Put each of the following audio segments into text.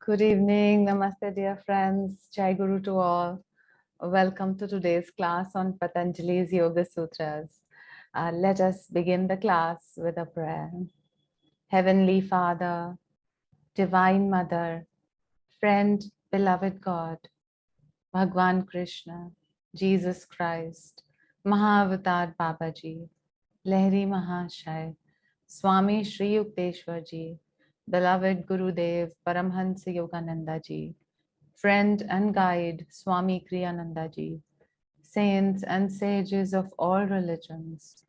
Good evening, namaste, dear friends. Jai Guru to all. Welcome to today's class on Patanjali's Yoga Sutras. Let us begin the class with a prayer. Heavenly Father, Divine Mother, Friend, Beloved God, Bhagwan Krishna, Jesus Christ, Mahavatar Babaji, Lahiri Mahashai, Swami Shri Yukteswar Ji, Beloved Gurudev Paramhansa Yogananda Ji, Friend and guide Swami Kriyananda Ji, saints and sages of all religions,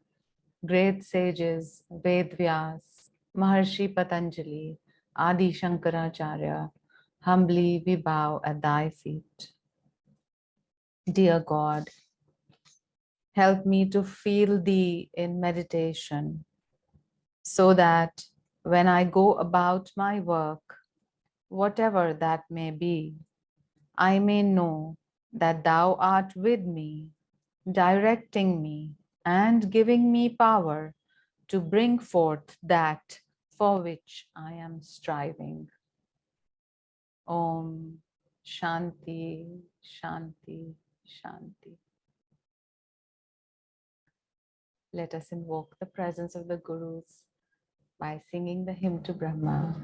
great sages Ved Vyas, Maharshi Patanjali, Adi Shankaracharya, humbly we bow at thy feet. Dear God, help me to feel thee in meditation, so that when I go about my work, whatever that may be, I may know that thou art with me, directing me and giving me power to bring forth that for which I am striving. Om Shanti, Shanti, Shanti. Let us invoke the presence of the Gurus by singing the hymn to Brahma.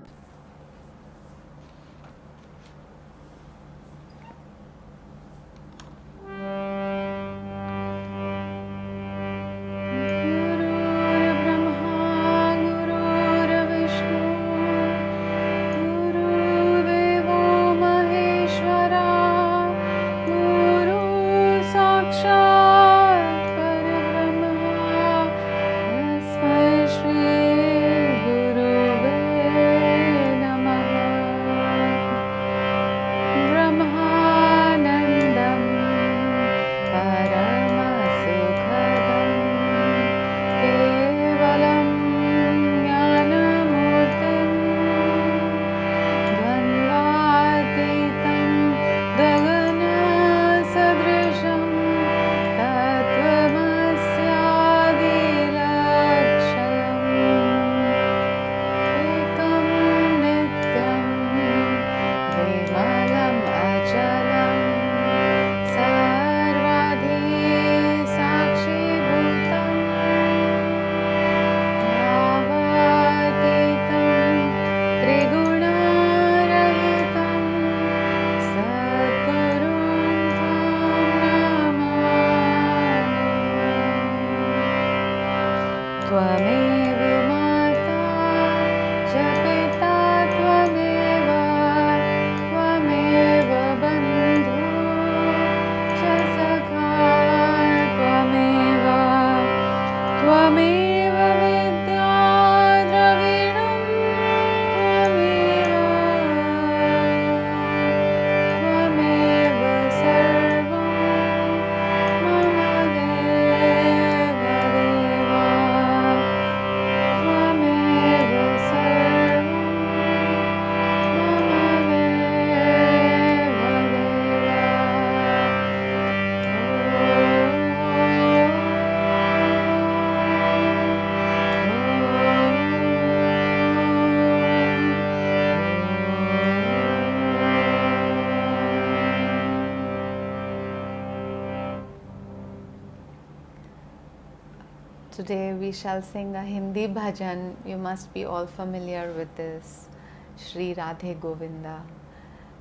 Today we shall sing a Hindi bhajan. You must be all familiar with this, Shri Radhe Govinda.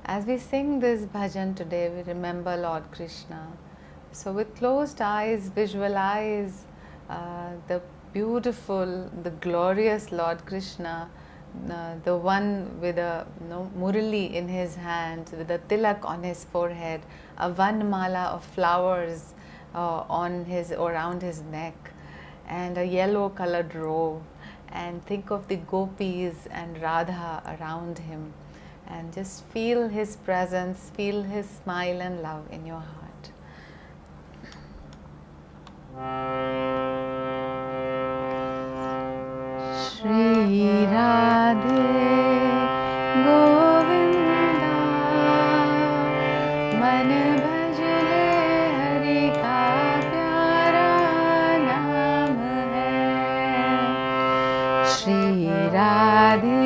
As we sing this bhajan today, we remember Lord Krishna. So with closed eyes, visualize the beautiful, the glorious Lord Krishna, the one with a murali in his hand, with a tilak on his forehead, a vanmala of flowers on his around his neck, and a yellow colored robe, and think of the gopis and Radha around him, and just feel his presence, feel his smile and love in your heart. Shri Radhe Govinda Man bhajle Hari ka pyara naam hai. Shri Radhe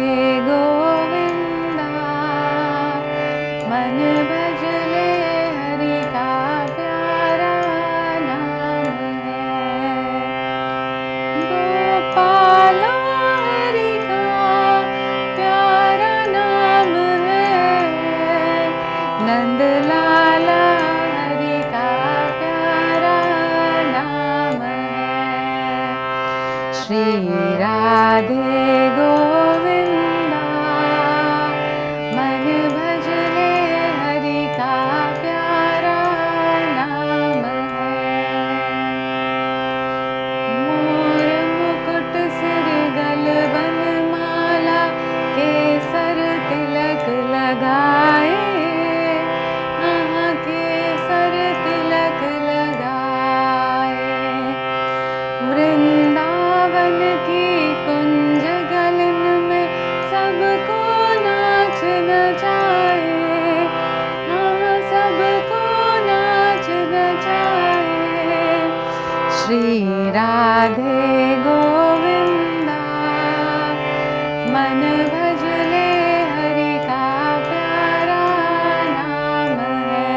Govinda मन भज ले हरि का प्यारा नाम है। गोपाला हरि का प्यारा नाम है। नंद लाला हरि का प्यारा नाम है। श्री राधे गोविंदा मन भज ले हरि का प्यारा नाम है। मोर मुकुट सिर गलबन माला केसर तिलक लगाए। केसर तिलक लगाए। वृंदावन की कुंज गलन में सबको नाच नचाए। सबको नाच नचाए। श्री राधे गोविंदा मन भज ले हरि का प्यारा नाम है।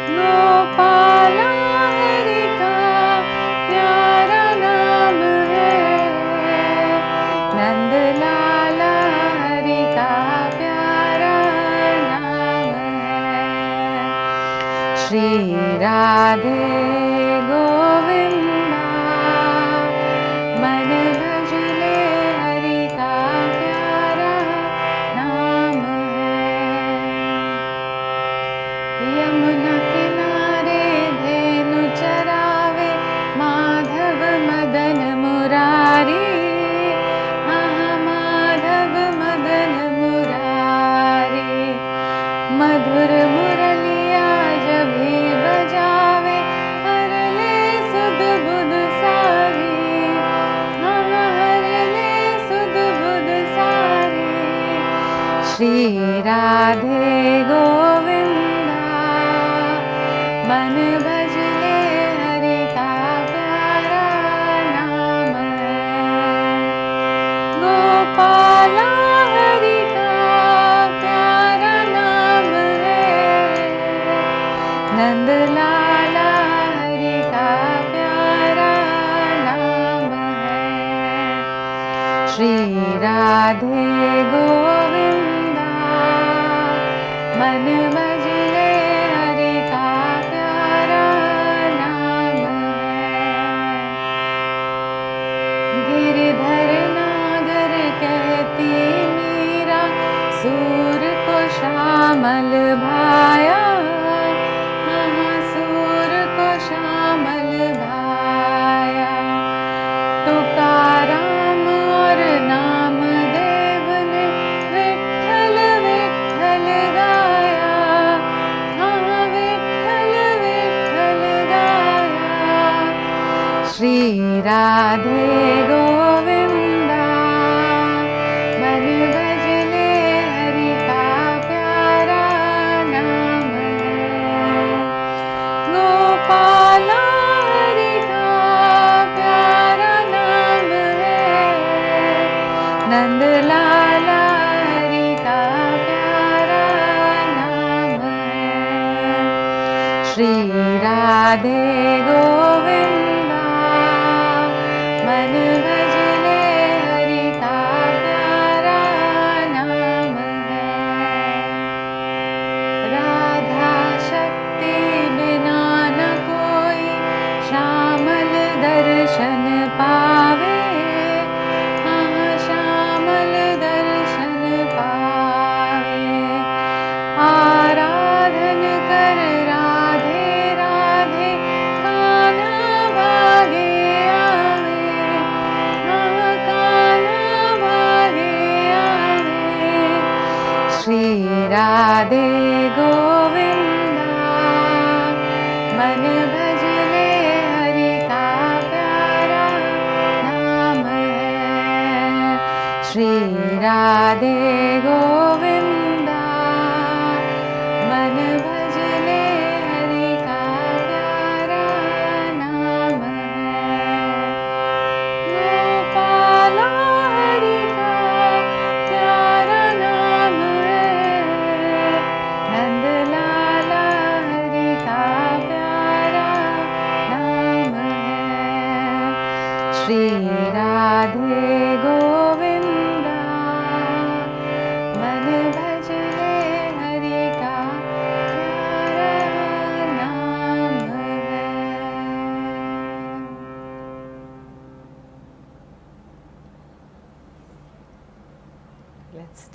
गोपाला हरि का प्यारा नाम है। नंद लाला हरि का प्यारा नाम है। श्री राधे गोविंदा मन भज ले हरि का प्यारा नाम है। यमुना किनारे धेनु चरावे माधव मदन मुरारी। माधव मदन मुरारी। मधुर मुरलिया जब भी बजावे हर ले सुध बुध सारी। हर ले सुध बुध सारी। श्री राधे गोविंदा मन भज ले हरि का प्यारा नाम है। गोपाला हरि का प्यारा नाम है। नंद लाला हरि का प्यारा नाम है। श्री राधे गोविंदा मन भज ले हरि का प्यारा नाम है। गिरधर नागर कहती मीरा सूर को श्यामल भाया। सूर को श्यामल भाया। तुकाराम और नामदेव ने विठ्ठल विठ्ठल गाया। विठ्ठल विठ्ठल गाया। श्री राधे गोविंदा मन भज ले हरि का प्यारा नाम है। गोपाला हरि का प्यारा नाम है। नंद लाला हरि का प्यारा नाम है। श्री राधे गोविंदा मन भज ले हरि का प्यारा नाम है। राधा शक्ति बिना न कोई श्यामल दर्शन पावे। श्यामल दर्शन पावे। आराधन कर राधे राधे कान्हा भागे आवे। कान्हा भागे आवे। श्री राधे गोविंदा मन भज ले हरि का प्यारा नाम है। श्री राधे गोविंदा मन भज ले हरि का प्यारा नाम है। गोपाला हरि का प्यारा नाम है।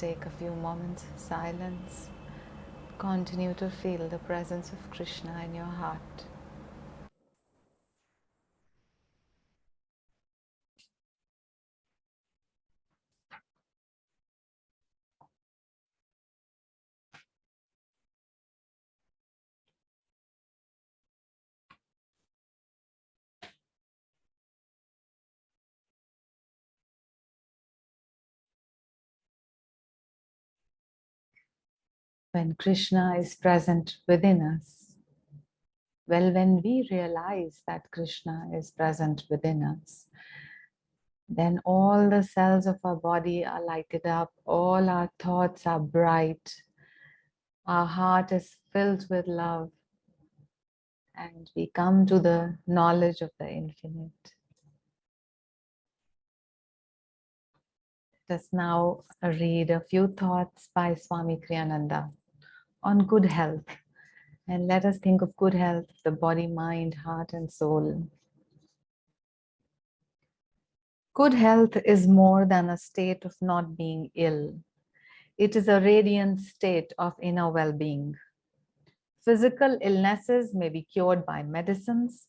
take a few moments of silence. Continue to feel the presence of Krishna in your heart. When Krishna is present within us, well, when we realize that Krishna is present within us, then all the cells of our body are lighted up, all our thoughts are bright, our heart is filled with love, and we come to the knowledge of the infinite. Let us now read a few thoughts by Swami Kriyananda on good health. And let us think of good health, the body, mind, heart, and soul. Good health is more than a state of not being ill. It is a radiant state of inner well-being. Physical illnesses may be cured by medicines.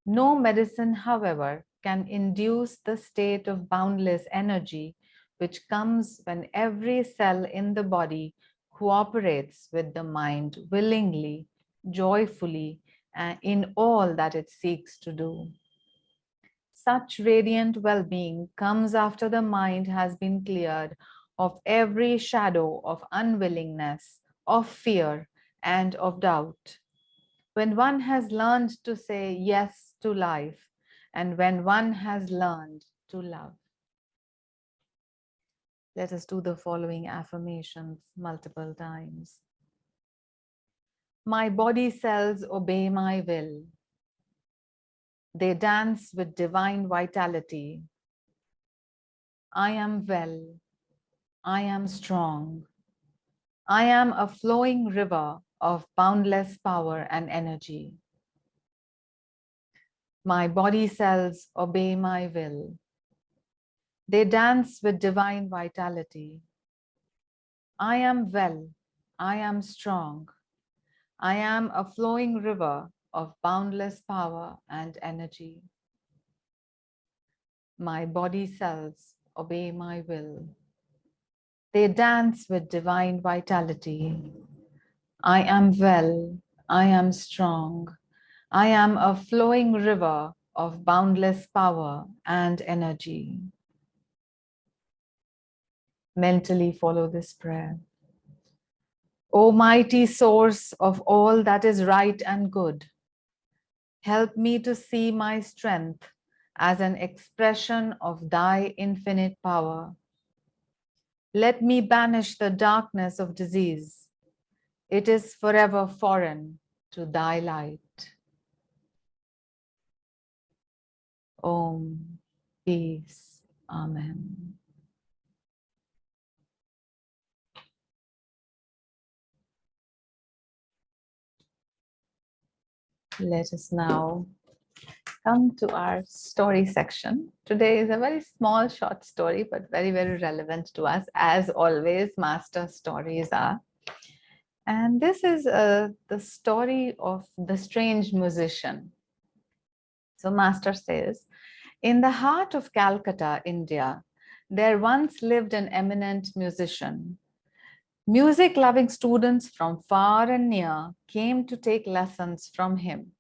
No medicine, however, can induce the state of boundless energy which comes when every cell in the body cooperates with the mind willingly, joyfully, and in all that it seeks to do. Such radiant well-being comes after the mind has been cleared of every shadow of unwillingness, of fear, and of doubt. When one has learned to say yes to life, and when one has learned to love. Let us do the following affirmations multiple times. My body cells obey my will. They dance with divine vitality. I am well. I am strong. I am a flowing river of boundless power and energy. My body cells obey my will. They dance with divine vitality. I am well. I am strong. I am a flowing river of boundless power and energy. My body cells obey my will. They dance with divine vitality. I am well. I am strong. I am a flowing river of boundless power and energy. Mentally follow this prayer. O mighty source of all that is right and good, help me to see my strength as an expression of thy infinite power. Let me banish the darkness of disease. It is forever foreign to thy light. Om, peace, amen. Let us now come to our story section. Today is a very small, short story, but very, very relevant to us. As always, master stories are. And this is the story of the strange musician. So master says, in the heart of Calcutta, India, there once lived an eminent musician. Music-loving students from far and near came to take lessons from him.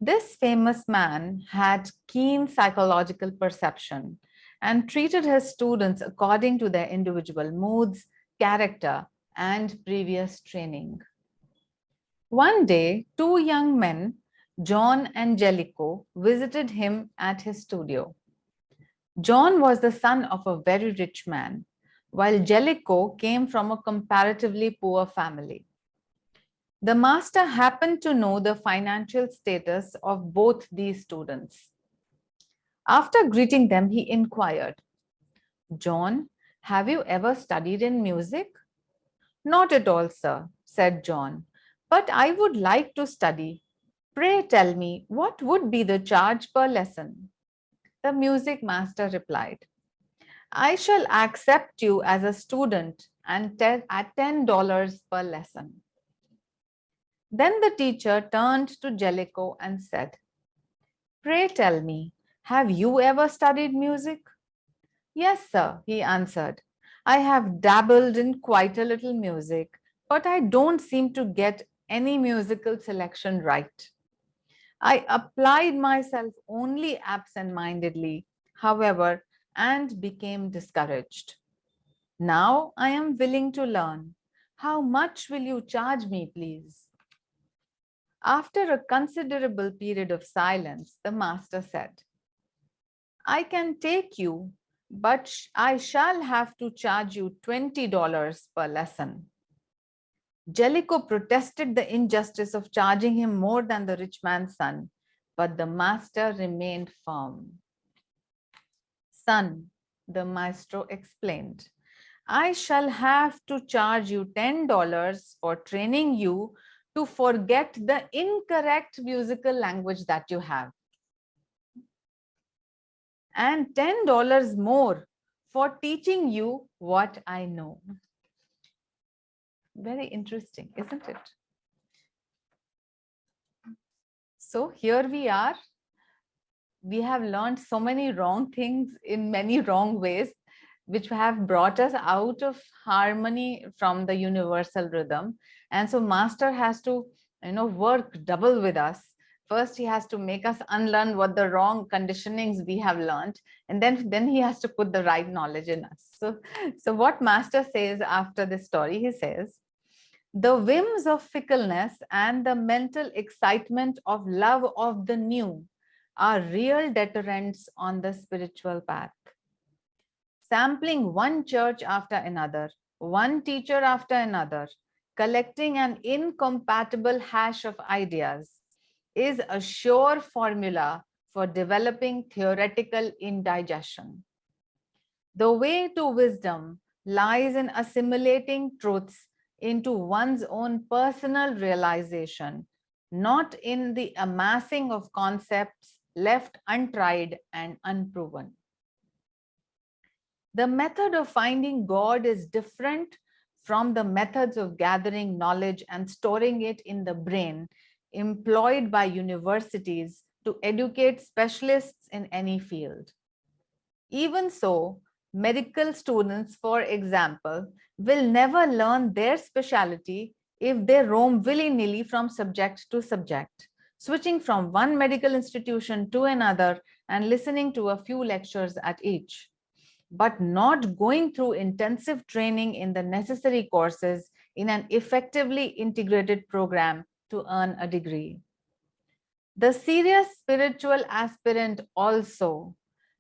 This famous man had keen psychological perception and treated his students according to their individual moods, character, and previous training. One day, two young men, John and Jellicoe, visited him at his studio. John was the son of a very rich man, while Jellicoe came from a comparatively poor family. The master happened to know the financial status of both these students. After greeting them, he inquired, John, have you ever studied in music? Not at all, sir, said John, but I would like to study. Pray tell me, what would be the charge per lesson? The music master replied, I shall accept you as a student and at $10 per lesson. Then the teacher turned to Jellicoe and said, "Pray tell me, have you ever studied music?" "Yes, sir," he answered. "I have dabbled in quite a little music, but I don't seem to get any musical selection right. I applied myself only absent-mindedly, however, and became discouraged. Now I am willing to learn. How much will you charge me, please?" After a considerable period of silence, the master said, "I can take you, but I shall have to charge you $20 per lesson." Jellicoe protested the injustice of charging him more than the rich man's son, but the master remained firm. "Son," the maestro explained, "I shall have to charge you $10 for training you to forget the incorrect musical language that you have, and $10 more for teaching you what I know." Very interesting, isn't it? So here we are. We have learned so many wrong things in many wrong ways, which have brought us out of harmony from the universal rhythm. And so master has to, work double with us. First, he has to make us unlearn what the wrong conditionings we have learned, and then he has to put the right knowledge in us. So what master says after this story, he says, "The whims of fickleness and the mental excitement of love of the new are real deterrents on the spiritual path. Sampling one church after another, one teacher after another, collecting an incompatible hash of ideas is a sure formula for developing theoretical indigestion. The way to wisdom lies in assimilating truths into one's own personal realization, not in the amassing of concepts left untried and unproven. The method of finding God is different from the methods of gathering knowledge and storing it in the brain employed by universities to educate specialists in any field. Even so, medical students, for example, will never learn their specialty if they roam willy-nilly from subject to subject, switching from one medical institution to another and listening to a few lectures at each, but not going through intensive training in the necessary courses in an effectively integrated program to earn a degree. The serious spiritual aspirant also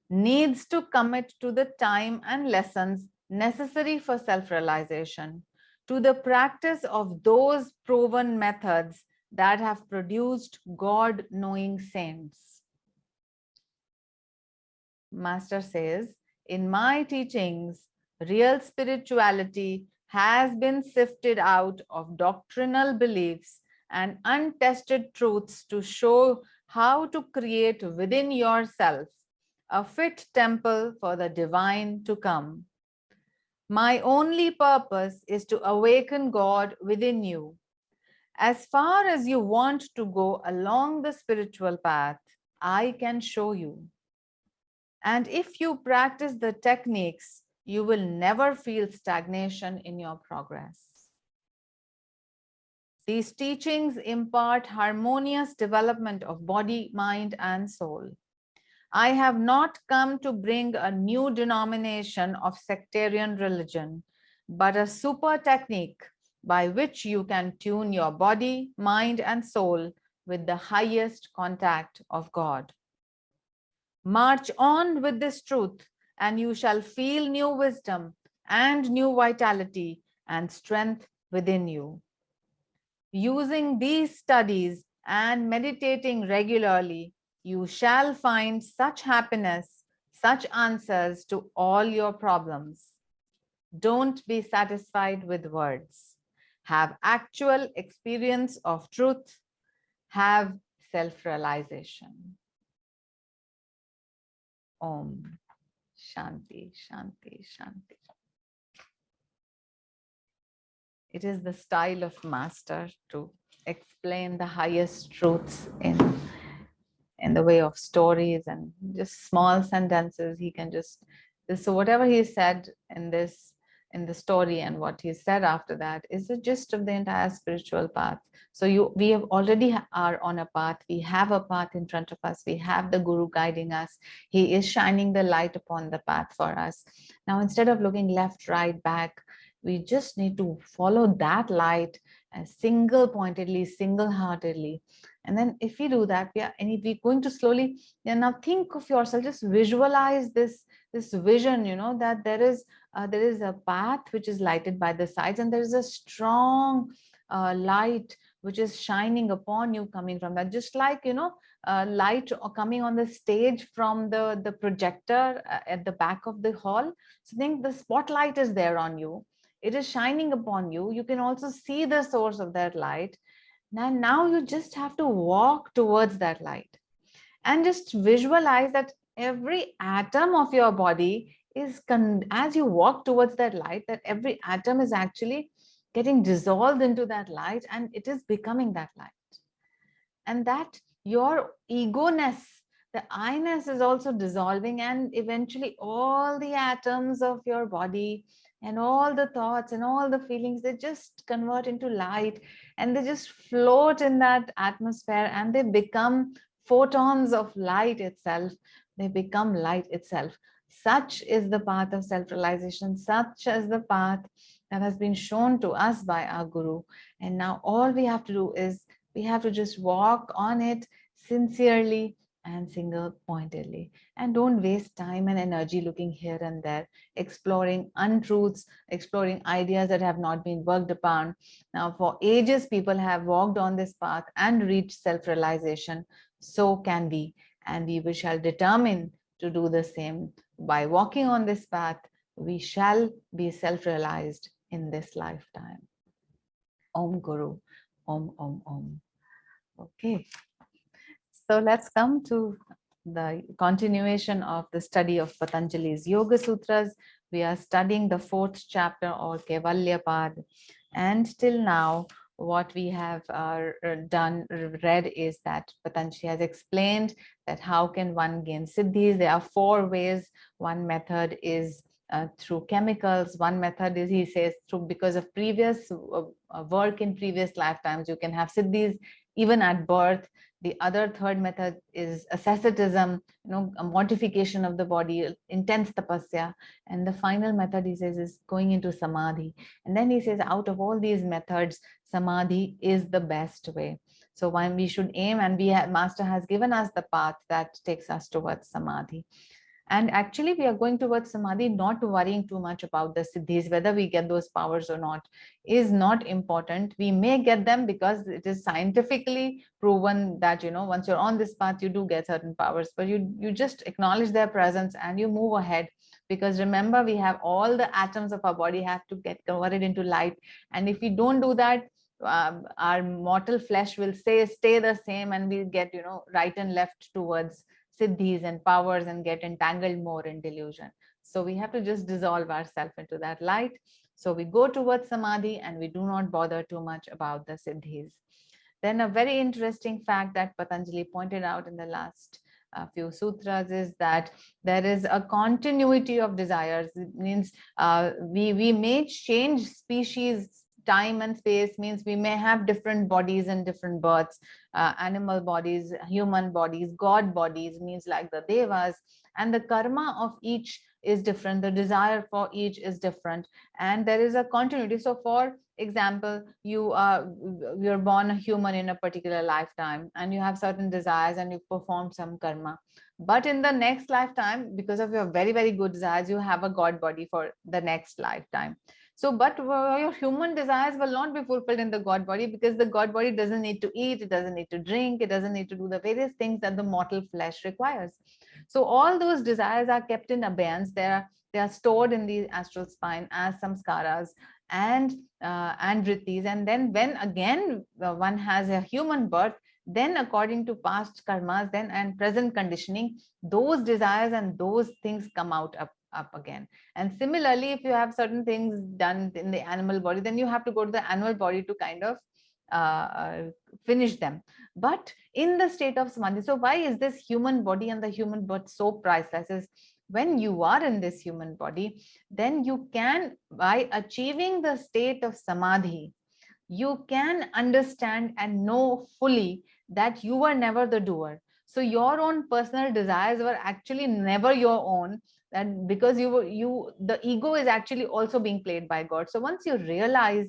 needs to commit to the time and lessons necessary for self-realization, to the practice of those proven methods that have produced God-knowing saints. Master says, "In my teachings, real spirituality has been sifted out of doctrinal beliefs and untested truths to show how to create within yourself a fit temple for the divine to come. My only purpose is to awaken God within you. As far as you want to go along the spiritual path, I can show you. And if you practice the techniques, you will never feel stagnation in your progress. These teachings impart harmonious development of body, mind, and soul. I have not come to bring a new denomination of sectarian religion, but a super technique by which you can tune your body, mind, and soul with the highest contact of God. March on with this truth, and you shall feel new wisdom and new vitality and strength within you. Using these studies and meditating regularly, you shall find such happiness, such answers to all your problems. Don't be satisfied with words. Have actual experience of truth. Have self-realization." Om Shanti, Shanti, Shanti. It is the style of master to explain the highest truths in the way of stories and just small sentences. He can just, so whatever he said in the story and what he said after that is the gist of the entire spiritual path. So we have already are on a path. We have a path in front of us. We have the guru guiding us. He is shining the light upon the path for us. Now, instead of looking left, right, back, we just need to follow that light single pointedly, single heartedly. And then if we do that, we're going to slowly, now think of yourself, just visualize this vision, that there is a path which is lighted by the sides, and there is a strong light which is shining upon you coming from that, just like light coming on the stage from the projector at the back of the hall. So think the spotlight is there on you, it is shining upon you. You can also see the source of that light. Now you just have to walk towards that light and just visualize that every atom of your body is, as you walk towards that light, that every atom is actually getting dissolved into that light, and it is becoming that light. And that your ego-ness, the I-ness, is also dissolving, and eventually all the atoms of your body and all the thoughts and all the feelings, they just convert into light, and they just float in that atmosphere, and they become photons of light itself. They become light itself. Such is the path of self-realization. Such is the path that has been shown to us by our guru. And now all we have to do is we have to just walk on it sincerely and single pointedly, and don't waste time and energy looking here and there, exploring untruths, exploring ideas that have not been worked upon. Now, for ages, people have walked on this path and reached self-realization. So can we, and we shall determine to do the same. By walking on this path, we shall be self-realized in this lifetime. Om Guru. Om, Om, Om. Okay. So let's come to the continuation of the study of Patanjali's Yoga Sutras. We are studying the 4th chapter, or Kaivalya Pad. And till now, what we have read is that Patanjali has explained that how can one gain siddhis. There are 4 ways. One method is through chemicals. One method is, he says, through, because of previous work in previous lifetimes, you can have siddhis even at birth. The other third method is asceticism, a mortification of the body, intense tapasya. And the final method, he says, is going into samadhi. And then he says, out of all these methods, samadhi is the best way. So when we should aim, and Master has given us the path that takes us towards samadhi. And actually, we are going towards samadhi, not worrying too much about the siddhis. Whether we get those powers or not is not important. We may get them because it is scientifically proven that, once you're on this path, you do get certain powers, but you just acknowledge their presence and you move ahead. Because remember, we have all the atoms of our body have to get converted into light. And if we don't do that, our mortal flesh will stay the same, and we'll get, right and left towards siddhis and powers and get entangled more in delusion. So we have to just dissolve ourselves into that light. So we go towards samadhi and we do not bother too much about the siddhis. Then a very interesting fact that Patanjali pointed out in the last few sutras is that there is a continuity of desires. It means we may change species, time and space, means we may have different bodies and different births, animal bodies, human bodies, god bodies, means like the devas, and the karma of each is different, the desire for each is different, and there is a continuity. So for example, you're born a human in a particular lifetime, and you have certain desires and you perform some karma, but in the next lifetime, because of your very, very good desires, you have a god body for the next lifetime. So, but your human desires will not be fulfilled in the God body, because the God body doesn't need to eat, it doesn't need to drink, it doesn't need to do the various things that the mortal flesh requires. So all those desires are kept in abeyance. They are stored in the astral spine as samskaras and vrittis. And then when again one has a human birth, then according to past karmas then and present conditioning, those desires and those things come out up up again. And similarly, if you have certain things done in the animal body, then you have to go to the animal body to kind of finish them. But in the state of samadhi, so why is this human body and the human body so priceless? Is when you are in this human body, then you can, by achieving the state of samadhi, you can understand and know fully that you were never the doer. So your own personal desires were actually never your own, and because the ego is actually also being played by God. So once you realize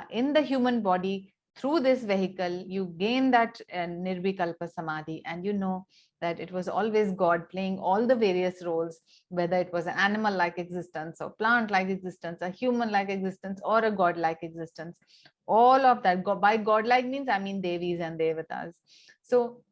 in the human body through this vehicle, you gain that nirvikalpa samadhi, and you know that it was always God playing all the various roles, whether it was an animal like existence or plant like existence, a human like existence, or a God like existence. All of that, by godlike means I mean devis and devatas. So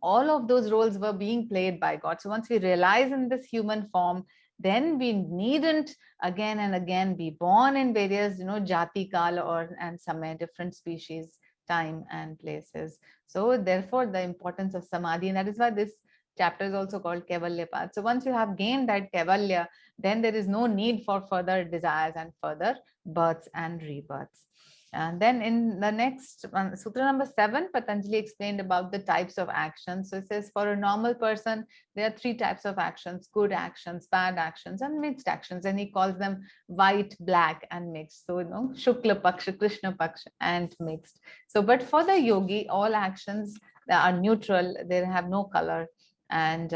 all of those roles were being played by God. So once we realize in this human form, then we needn't again and again be born in various, jati kal or and samay, different species, time and places. So therefore the importance of samadhi, and that is why this chapter is also called Kaivalya Path. So once you have gained that Kaivalya, then there is no need for further desires and further births and rebirths. And then in the next Sutra number 7, Patanjali explained about the types of actions. So it says for a normal person, there are 3 types of actions: good actions, bad actions, and mixed actions. And he calls them white, black, and mixed. So, Shukla Paksha, Krishna Paksha, and mixed. So, but for the yogi, all actions that are neutral, they have no color. And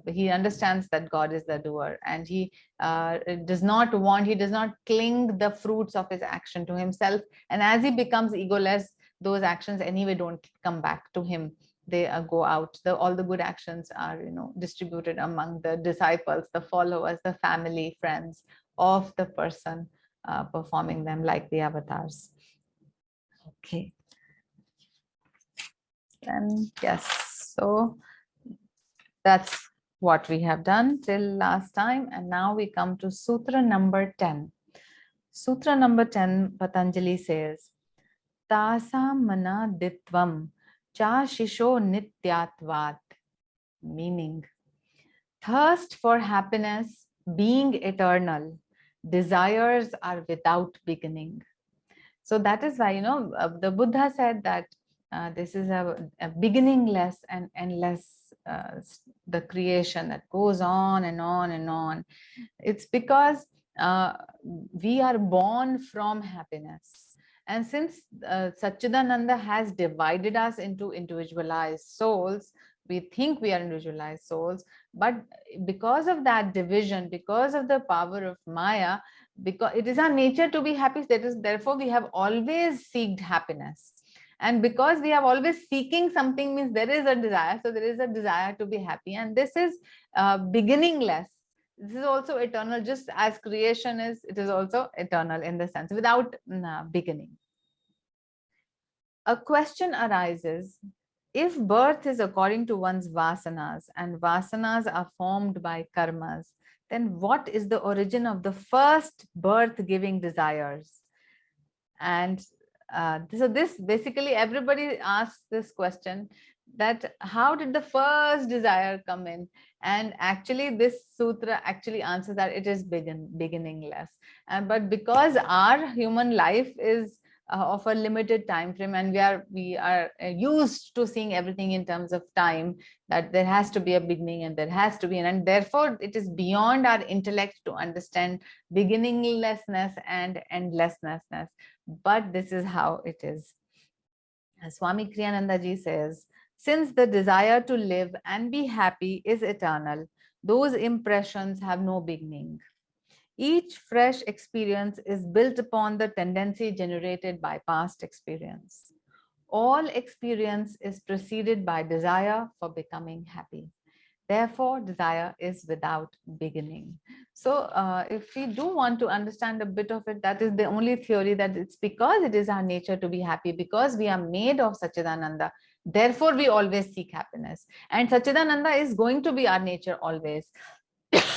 he understands that God is the doer, and he does not cling the fruits of his action to himself. And as he becomes egoless, those actions anyway don't come back to him. They go out. All the good actions are, distributed among the disciples, the followers, the family, friends of the person performing them, like the avatars. Okay. And yes, so that's what we have done till last time. And now we come to Sutra number 10. Sutra number 10, Patanjali says, Tasa mana ditvam cha shisho nityatvat. Meaning, thirst for happiness being eternal, desires are without beginning. So that is why, the Buddha said that this is a beginningless and endless the creation that goes on and on and on. It's because we are born from happiness. And since Satchidananda has divided us into individualized souls, we think we are individualized souls, but because of that division, because of the power of Maya, because it is our nature to be happy, therefore we have always sought happiness. And because we have always seeking something, means there is a desire. So there is a desire to be happy. And this is beginningless. This is also eternal, just as creation is, it is also eternal in the sense, without beginning. A question arises, if birth is according to one's vasanas, and vasanas are formed by karmas, then what is the origin of the first birth-giving desires? And so this basically, everybody asks this question, that how did the first desire come in? And actually this sutra actually answers that it is beginningless. But because our human life is of a limited time frame, and we are used to seeing everything in terms of time, that there has to be a beginning and there has to be an end, and therefore it is beyond our intellect to understand beginninglessness and endlessness. But this is how it is. Swami Kriyananda ji says, since the desire to live and be happy is eternal, those impressions have no beginning. Each fresh experience is built upon the tendency generated by past experience. All experience is preceded by desire for becoming happy. Therefore, desire is without beginning. So if we do want to understand a bit of it, that is the only theory, that it's because it is our nature to be happy, because we are made of Satchidananda. Therefore, we always seek happiness. And Satchidananda is going to be our nature always,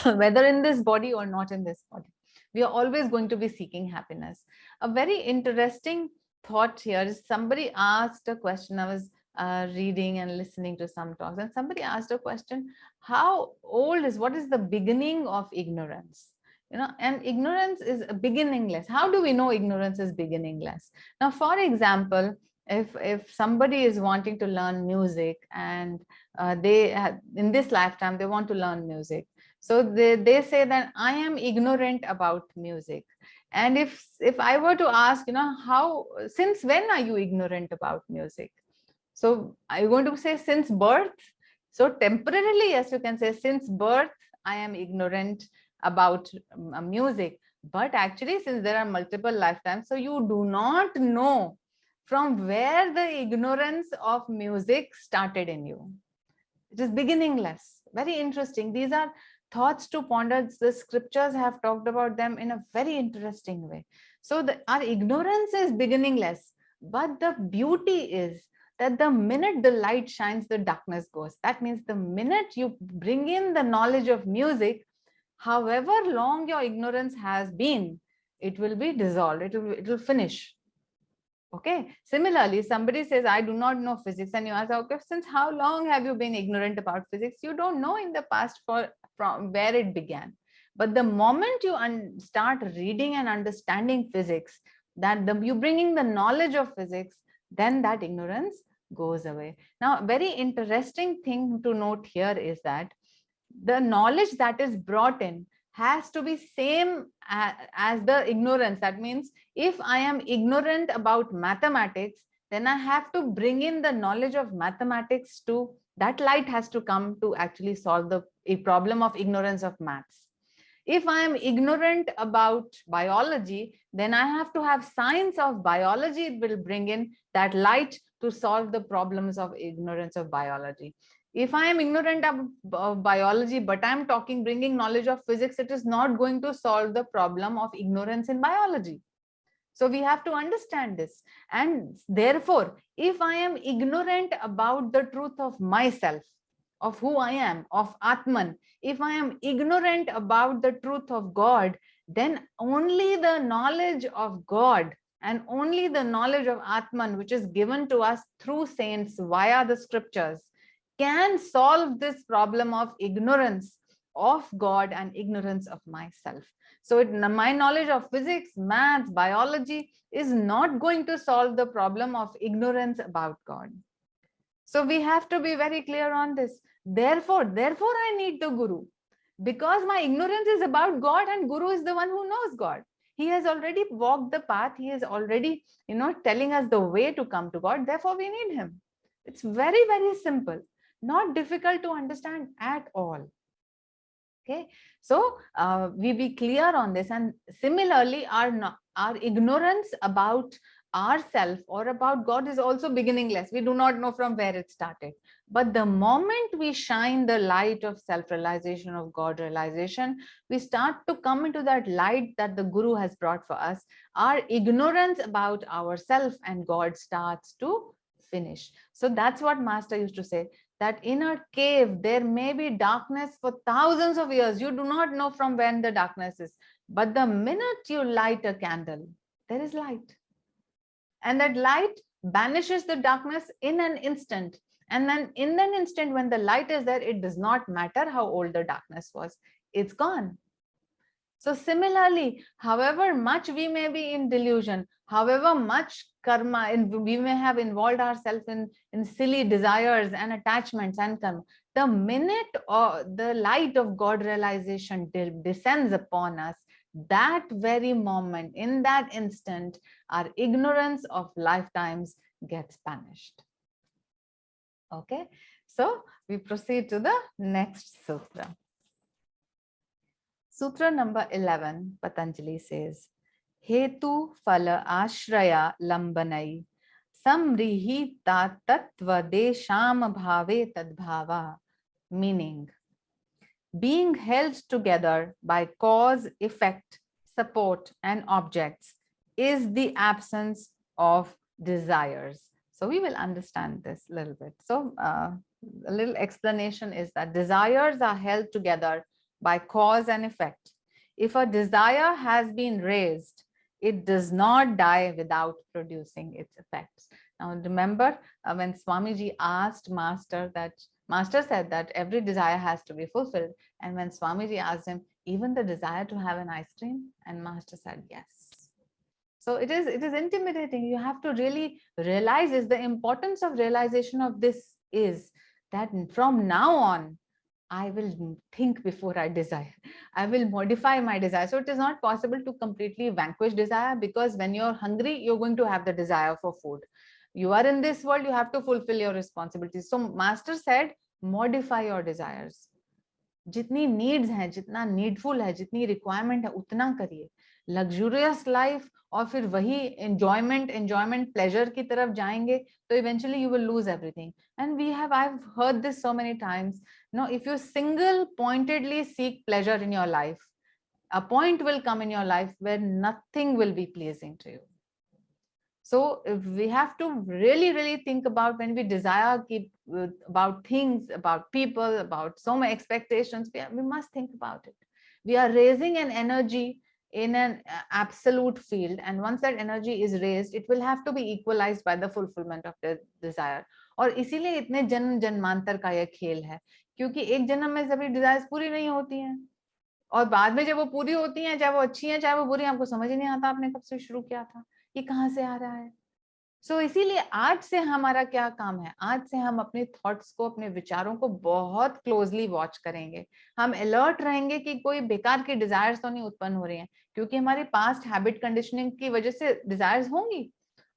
whether in this body or not in this body. We are always going to be seeking happiness. A very interesting thought here is, somebody asked a question. I was reading and listening to some talks, and somebody asked a question, what is the beginning of ignorance? And ignorance is beginningless. How do we know ignorance is beginningless? Now, for example, if somebody is wanting to learn music, and in this lifetime they want to learn music, so they say that I am ignorant about music. And if I were to ask, since when are you ignorant about music? So are you going to say since birth? So temporarily, yes, you can say since birth I am ignorant about music. But actually, since there are multiple lifetimes, so you do not know from where the ignorance of music started in you. It is beginningless. Very interesting. These are thoughts to ponder. The scriptures have talked about them in a very interesting way. So our ignorance is beginningless, but the beauty is that the minute the light shines, the darkness goes. That means the minute you bring in the knowledge of music, however long your ignorance has been, it will be dissolved. It will finish. Okay. Similarly, somebody says, I do not know physics, and you ask, okay, since how long have you been ignorant about physics? You don't know in the past from where it began. But the moment you start reading and understanding physics, you bringing the knowledge of physics, then that ignorance goes away. Now, a very interesting thing to note here is that the knowledge that is brought in has to be same as the ignorance. That means if I am ignorant about mathematics, then I have to bring in the knowledge of mathematics to that light has to come to actually solve a problem of ignorance of maths. If I am ignorant about biology, then I have to have science of biology. It will bring in that light to solve the problems of ignorance of biology. If I am ignorant of biology, but I'm bringing knowledge of physics, it is not going to solve the problem of ignorance in biology. So we have to understand this. And therefore, if I am ignorant about the truth of myself, of who I am, of Atman, if I am ignorant about the truth of God, then only the knowledge of God and only the knowledge of Atman, which is given to us through saints via the scriptures, can solve this problem of ignorance of God and ignorance of myself. So my knowledge of physics, maths, biology is not going to solve the problem of ignorance about God. So we have to be very clear on this. Therefore, I need the Guru, because my ignorance is about God and Guru is the one who knows God. He has already walked the path. He is already, telling us the way to come to God. Therefore, we need him. It's very, very simple, not difficult to understand at all. Okay, so we be clear on this. And similarly, our ignorance about ourself or about God is also beginningless. We do not know from where it started. But the moment we shine the light of self-realization, of God realization, we start to come into that light that the Guru has brought for us. Our ignorance about ourself and God starts to finish. So that's what Master used to say, that in a cave there may be darkness for thousands of years. You do not know from when the darkness is, but the minute you light a candle, there is light, and that light banishes the darkness in an instant. And then in an instant, when the light is there, it does not matter how old the darkness was, it's gone. So similarly, however much we may be in delusion, however much karma, we may have involved ourselves in silly desires and attachments and karma, the minute the light of God realization descends upon us, that very moment, in that instant, our ignorance of lifetimes gets banished. Okay, so we proceed to the next sutra. Sutra number 11, Patanjali says, Hetu phala ashraya lambanai samrihita tattva desham bhave tadbhava. Meaning, being held together by cause, effect, support, and objects is the absence of desires. So we will understand this a little bit. So a little explanation is that desires are held together by cause and effect. If a desire has been raised, It does not die without producing its effects. Now remember, when Swamiji asked Master that, Master said that every desire has to be fulfilled. And when Swamiji asked him, even the desire to have an ice cream? And Master said, yes. So it is intimidating. You have to really realize is the importance of realization of this is that from now on, I will think before I desire. I will modify my desire. So it is not possible to completely vanquish desire, because when you're hungry, you're going to have the desire for food. You are in this world, you have to fulfill your responsibilities. So Master said, modify your desires. जितनी needs हैं, जितना needful है, जितनी requirement है, उतना करिए. Luxurious life और फिर वही एंजॉयमेंट प्लेजर की तरफ जाएंगे तो eventually you will lose everything. And we have I have heard this so many times. No, if you single pointedly seek pleasure in your life, a point will come in your life where nothing will be pleasing to you. So we have to really think about when we desire, about things, about people, about so many expectations. We must think about it. We are raising an energy in an absolute field, and once that energy is raised, it will have to be equalized by the fulfillment of the desire. और इसीलिए इतने जन्म जन्मांतर का यह खेल है, क्योंकि एक जन्म में सभी डिजायर्स पूरी नहीं होती हैं, और बाद में जब वो पूरी होती हैं, चाहे वो अच्छी हैं चाहे वो बुरी, आपको समझ ही नहीं आता आपने कब से शुरू किया था, ये कहाँ से आ रहा है. सो इसीलिए आज से हमारा क्या काम है, आज से हम अपने थॉट्स को, अपने विचारों को बहुत क्लोजली वॉच करेंगे. हम अलर्ट रहेंगे कि कोई बेकार की डिजायर्स तो नहीं उत्पन्न हो रही हैं, क्योंकि हमारे पास्ट हैबिट कंडीशनिंग की वजह से डिजायर्स होंगी.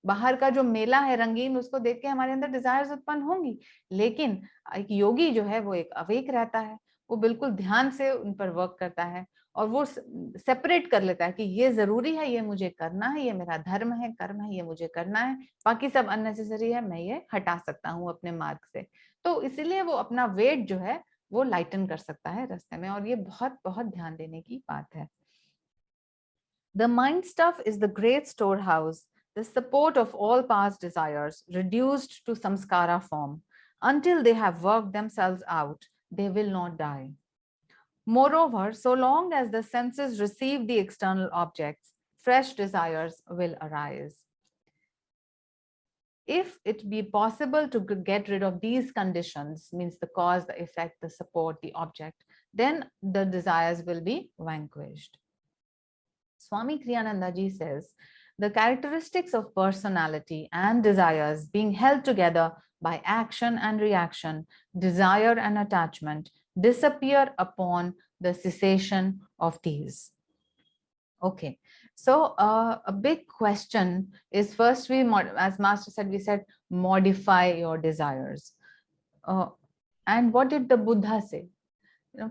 बाहर का जो मेला है रंगीन, उसको देख के हमारे अंदर डिजायर्स उत्पन्न होंगी. लेकिन एक योगी जो है वो एक अवेक रहता है, वो बिल्कुल ध्यान से उन पर वर्क करता है और वो सेपरेट कर लेता है कि ये जरूरी है, ये मुझे करना है, ये मेरा धर्म है, कर्म है, ये मुझे करना है, बाकी सब अननेसेसरी है, मैं ये हटा सकता हूँ अपने मार्ग से. तो इसीलिए वो अपना वेट जो है वो लाइटन कर सकता है रास्ते में, और ये बहुत बहुत ध्यान देने की बात है. The mind stuff is the great storehouse, the support of all past desires, reduced to samskara form. Until they have worked themselves out, they will not die. Moreover, so long as the senses receive the external objects, fresh desires will arise. If it be possible to get rid of these conditions, means the cause, the effect, the support, the object, then the desires will be vanquished. Swami Kriyananda ji says, the characteristics of personality and desires being held together by action and reaction, desire and attachment, disappear upon the cessation of these. Okay, so a big question is, first we, as Master said, we said modify your desires. And what did the Buddha say?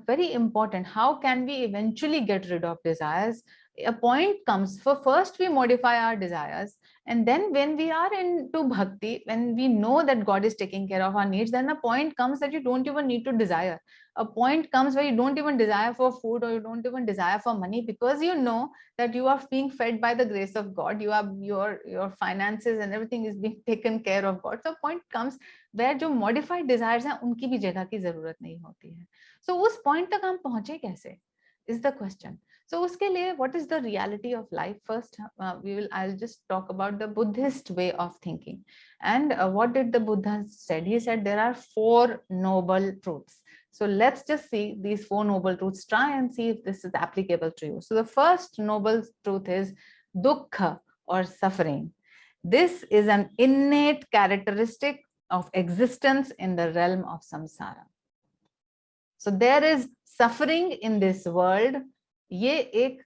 Very important. How can we eventually get rid of desires? A point comes for, first we modify our desires, and then when we are into bhakti, when we know that God is taking care of our needs, then a point comes that you don't even need to desire. A point comes where you don't even desire for food, or you don't even desire for money, because you know that you are being fed by the grace of God. You are, your finances and everything is being taken care of God. So point comes where जो modified desires हैं उनकी भी जगह की जरूरत नहीं होती है. So उस point तक हम पहुंचे कैसे is the question. So uske liye, what is the reality of life? First, I'll just talk about the Buddhist way of thinking. And what did the Buddha said? He said there are 4 noble truths. So let's just see these 4 noble truths. Try and see if this is applicable to you. So the first noble truth is dukkha, or suffering. This is an innate characteristic of existence in the realm of samsara. So there is suffering in this world. ये एक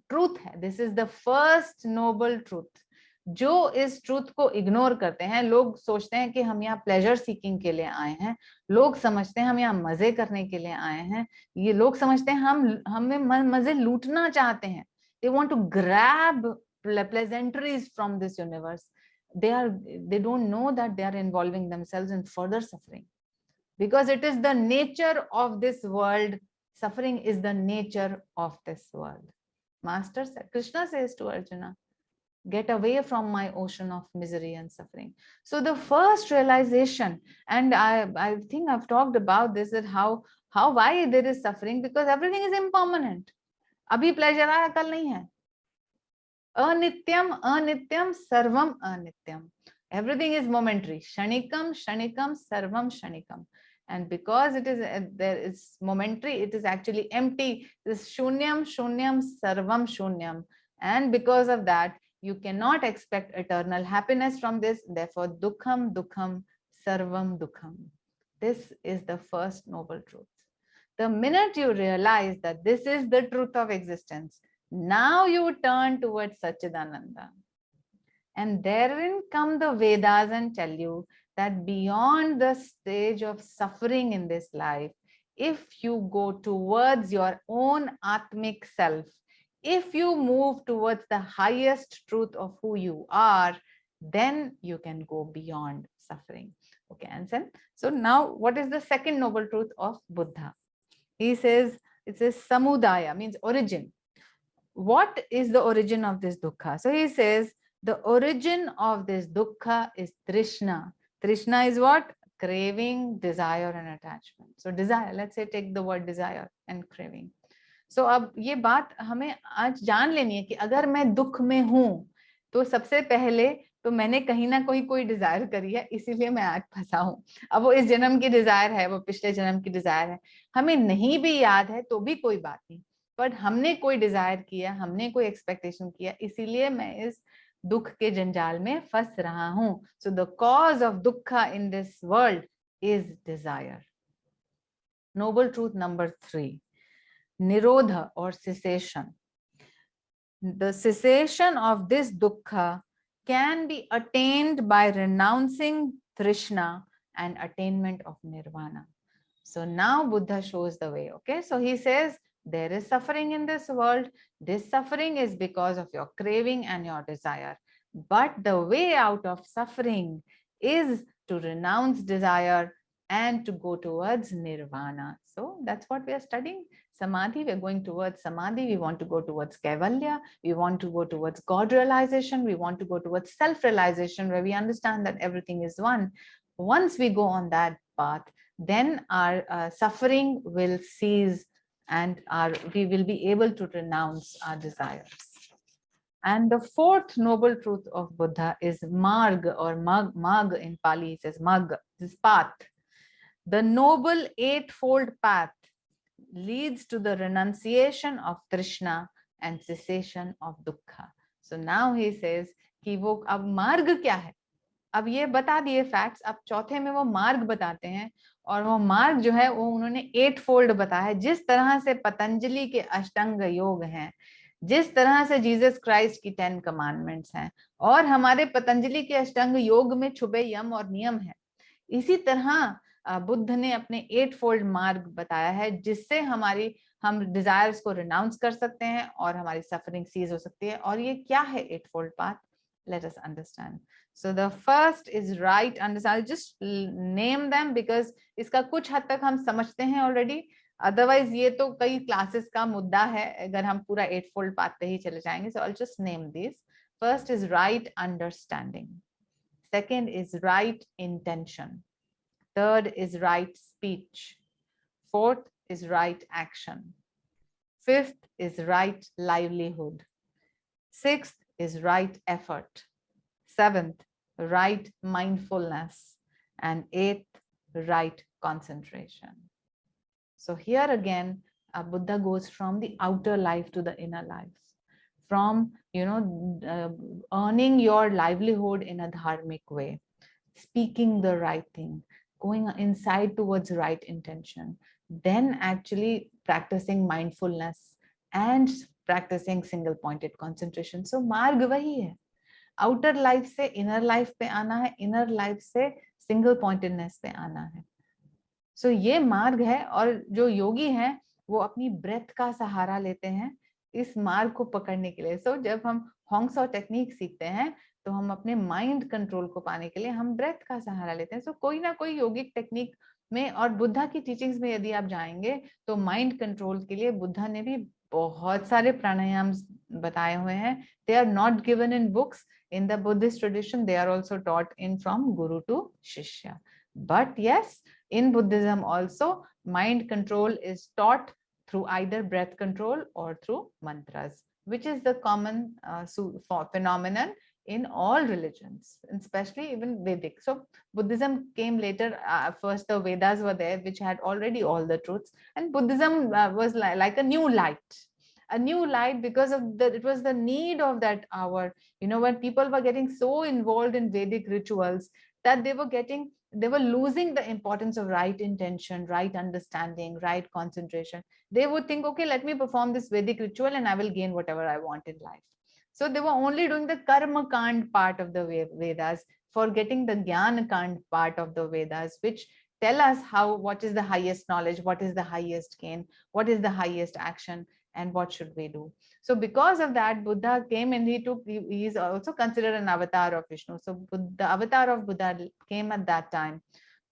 truth है. This is the first noble truth. जो इस truth को ignore करते हैं, लोग सोचते हैं कि हम यहाँ प्लेजर सीकिंग के लिए आए हैं, लोग समझते हैं हम यहाँ मजे करने के लिए आए हैं, ये लोग समझते हैं हमें मजे लूटना चाहते हैं. They want to grab pleasantries from this universe. They don't know that they are involving themselves in further suffering, because it is the nature of this world. Suffering is the nature of this world. Master said, Krishna says to Arjuna, get away from my ocean of misery and suffering. So the first realization, and I think I've talked about this, that why there is suffering, because everything is impermanent. Abhi pleasure aaya, kal nahi hai. Anityam, anityam, sarvam anityam. Everything is momentary. Shanikam, shanikam, sarvam shanikam. And because it is there is momentary, it is actually empty. This shunyam, shunyam, sarvam shunyam. And because of that, you cannot expect eternal happiness from this. Therefore, dukham, dukham, sarvam dukham. This is the first noble truth. The minute you realize that this is the truth of existence, now you turn towards Satchidananda. And therein come the Vedas and tell you that beyond the stage of suffering in this life, if you go towards your own Atmic self, if you move towards the highest truth of who you are, then you can go beyond suffering. Okay, Anson. So now what is the second noble truth of Buddha? He says, it says samudaya, means origin. What is the origin of this dukkha? So he says, the origin of this dukkha is Trishna. Trishna is what? Craving, desire and attachment. So desire, let's say take the word desire and craving. So अब ये बात हमें आज जान लेनी है कि अगर मैं दुख में हूं तो सबसे पहले तो मैंने कहीं ना कोई डिजायर करी है, इसीलिए मैं आज फंसा हूं. अब वो इस जन्म की डिजायर है, वो पिछले जन्म की डिजायर है, हमें नहीं भी याद है तो भी कोई बात नहीं, बट हमने कोई डिजायर किया, हमने कोई एक्सपेक्टेशन किया, इसीलिए मैं इस दुख के जंजाल में फंस रहा हूं. सो द कॉज ऑफ दुखा in this world is desire. Noble truth number 3, nirodha or cessation. The cessation of this dukkha can be attained by renouncing Trishna and attainment of nirvana. So now Buddha shows the way. Okay, so he says there is suffering in this world. This suffering is because of your craving and your desire. But the way out of suffering is to renounce desire and to go towards nirvana. So that's what we are studying. Samadhi, we're going towards Samadhi. We want to go towards Kaivalya. We want to go towards God realization. We want to go towards self-realization, where we understand that everything is one. Once we go on that path, then our suffering will cease and we will be able to renounce our desires. And the fourth noble truth of Buddha is marg or mag in Pali. It says mag, this path. The noble eightfold path leads to the renunciation of Trishna and cessation of dukkha. So now he says कि वो अब मार्ग क्या है, अब ये बता दिए फैक्ट्स, अब चौथे में वो मार्ग बताते हैं, और वो मार्ग जो है वो उन्होंने 8 फोल्ड बताया है. जिस तरह से पतंजलि के अष्टांग योग हैं, जिस तरह से जीसस क्राइस्ट की 10 कमांडमेंट्स हैं, और हमारे पतंजलि के अष्टांग योग में छुपे यम और नियम है, इसी तरह बुद्ध ने अपने 8 फोल्ड मार्ग बताया है, जिससे हम डिजायर्स को रिनाउंस कर सकते हैं और हमारी सफरिंग सीज हो सकती है. और ये क्या है 8 fold path? Let us understand. So the first is right understand. Just name them because इसका कुछ हद तक हम समझते हैं ऑलरेडी, अदरवाइज ये तो कई क्लासेस का मुद्दा है अगर हम पूरा 8 फोल्ड पाथ पे ही चले जाएंगे. So I just name this. First is right understanding. Second is right intention. Third is right speech. Fourth is right action. Fifth is right livelihood. Sixth is right effort. Seventh, right mindfulness. And eighth, right concentration. So here again, Buddha goes from the outer life to the inner life. From, earning your livelihood in a dharmic way, speaking the right thing, going inside towards right intention, then actually practicing mindfulness and practicing single pointed concentration. So marg wahi hai, outer life se inner life pe aana hai, inner life se single pointedness पे आना है. So ये मार्ग है, और जो योगी हैं वो अपनी ब्रेथ का सहारा लेते हैं इस मार्ग को पकड़ने के लिए. So जब हम होंग्स और टेक्निक सीखते हैं तो हम अपने माइंड कंट्रोल को पाने के लिए हम ब्रेथ का सहारा लेते हैं. सो कोई ना कोई योगिक टेक्निक में, और बुद्धा की टीचिंग्स में यदि आप जाएंगे तो माइंड कंट्रोल के लिए बुद्धा ने भी बहुत सारे प्राणायाम बताए हुए हैं. They are not given in books. In the Buddhist tradition, they are also taught in from guru to shishya. But yes, in Buddhism also, mind control is taught through either breath control or through mantras. which is the common phenomenon in all religions, especially even Vedic. So Buddhism came later. First, the Vedas were there, which had already all the truths, and Buddhism was like a new light, because of the, it was the need of that hour. You know, when people were getting so involved in Vedic rituals that they were losing the importance of right intention, right understanding, right concentration. They would think, okay, let me perform this Vedic ritual and I will gain whatever I want in life. So they were only doing the karma kand part of the Vedas, forgetting the jnana kand part of the Vedas, which tell us how, what is the highest knowledge, what is the highest gain, what is the highest action, and what should we do. So because of that, Buddha came, and he is also considered an avatar of Vishnu. So the avatar of Buddha came at that time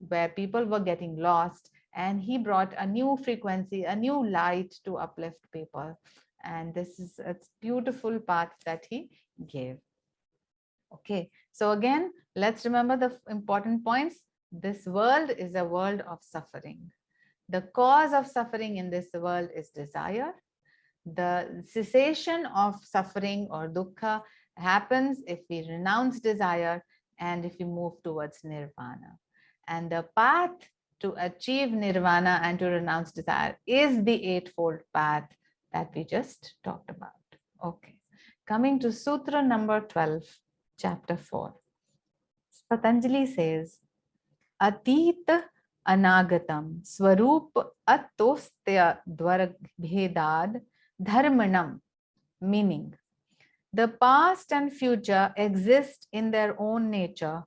where people were getting lost, and he brought a new frequency, a new light to uplift people. And this is a beautiful path that he gave. Okay, so again, let's remember the important points. This world is a world of suffering. The cause of suffering in this world is desire. The cessation of suffering or dukkha happens if we renounce desire and if we move towards nirvana. And the path to achieve nirvana and to renounce desire is the eightfold path that we just talked about. Okay, coming to Sutra number 12, chapter 4. Patanjali says, Atita anagatam swarup atostya dvarabhedad dharmanam, meaning the past and future exist in their own nature.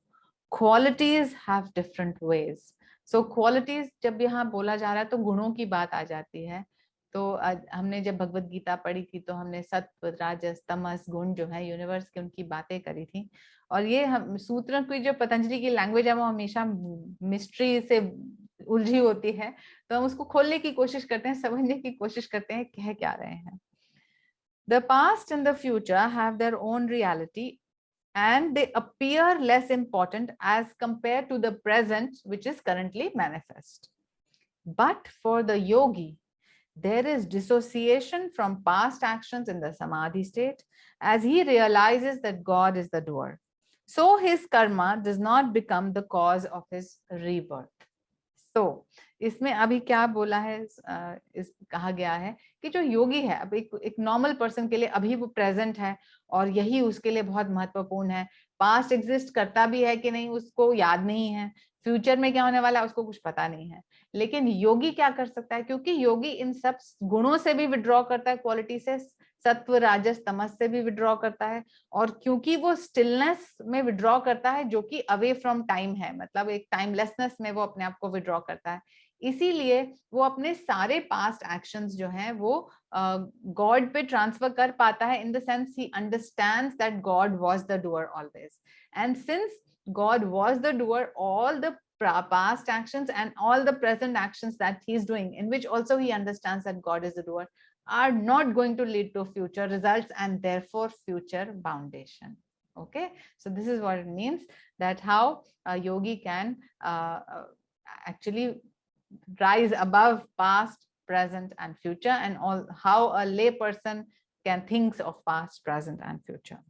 Qualities have different ways. So qualities जब यहाँ बोला जा रहा है तो गुणों की बात आ जाती है. तो हमने जब भगवत गीता पढ़ी थी तो हमने सत्व, राजस, तमस गुण जो है यूनिवर्स की, उनकी बातें करी थी. और ये हम सूत्र की जो पतंजलि की लैंग्वेज है वो हमेशा मिस्ट्री से उलझी होती है, तो हम उसको खोलने की कोशिश करते हैं, समझने की कोशिश करते हैं कह क्या रहे हैं. The past and the future have their own reality, and they appear less important as compared to the present, which is currently manifest. But for the yogi, there is dissociation from past actions in the samadhi state as he realizes that God is the doer. So his karma does not become the cause of his rebirth. So इसमें अभी क्या बोला है, इस कहा गया है कि जो योगी है, अब एक नॉर्मल पर्सन के लिए अभी वो प्रेजेंट है और यही उसके लिए बहुत महत्वपूर्ण है. पास्ट एग्जिस्ट करता भी है कि नहीं उसको याद नहीं है, फ्यूचर में क्या होने वाला है उसको कुछ पता नहीं है. लेकिन योगी क्या कर सकता है, क्योंकि योगी इन सब गुणों से भी विड्रॉ करता है, क्वालिटी से, सत्व, राजस, तमस से भी विड्रॉ करता है, और क्योंकि वो स्टिलनेस में विड्रॉ करता है जो कि अवे फ्रॉम टाइम है, मतलब एक टाइमलेसनेस में वो अपने आप को विड्रॉ करता है, इसीलिए वो अपने सारे पास्ट एक्शंस जो हैं वो गॉड पे ट्रांसफर कर पाता है, in the sense he understands that God was the doer always. And since God was the doer, all the past actions and all the present actions that he is doing, in which also he understands that God is the doer, are not going to lead to future results and therefore future foundation. Okay, so this is what it means, that how a yogi can actually rise above past, present and future, and all how a lay person can think of past, present and future.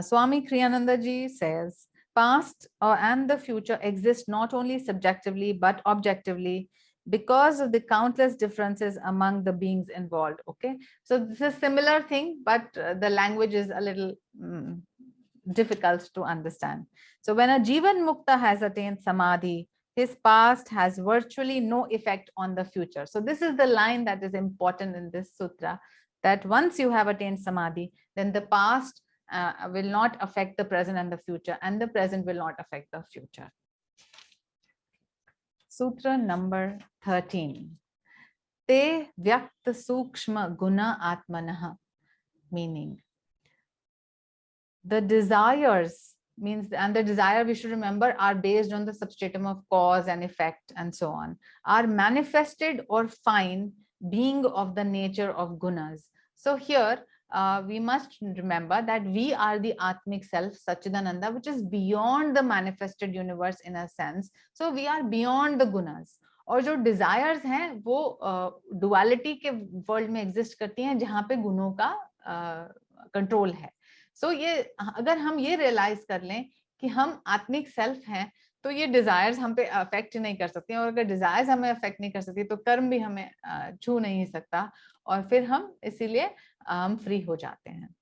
Swami Kriyananda ji says, past and the future exist not only subjectively but objectively because of the countless differences among the beings involved. Okay, so this is a similar thing, but the language is a little difficult to understand. So when a Jivan Mukta has attained Samadhi, his past has virtually no effect on the future. So this is the line that is important in this sutra, that once you have attained Samadhi, then the past will not affect the present and the future, and the present will not affect the future. Sutra number 13. Te vyakta sukshma guna atmanah, meaning the desires, means, and the desire, we should remember, are based on the substratum of cause and effect and so on, are manifested or fine being of the nature of gunas. So here we must remember that we are the Atmic self, Satchidananda, which is beyond the manifested universe in a sense. So we are beyond the gunas. और जो desires हैं वो duality के world में exist करती हैं, जहाँ पे गुणों का कंट्रोल है. सो ये अगर हम ये रियलाइज कर लें कि हम आत्मिक सेल्फ हैं, तो ये डिजायर्स हम पे अफेक्ट नहीं कर सकती हैं, और अगर डिजायर्स हमें अफेक्ट नहीं कर सकती तो कर्म भी हमें छू नहीं सकता, और फिर हम इसीलिए हम फ्री हो जाते हैं.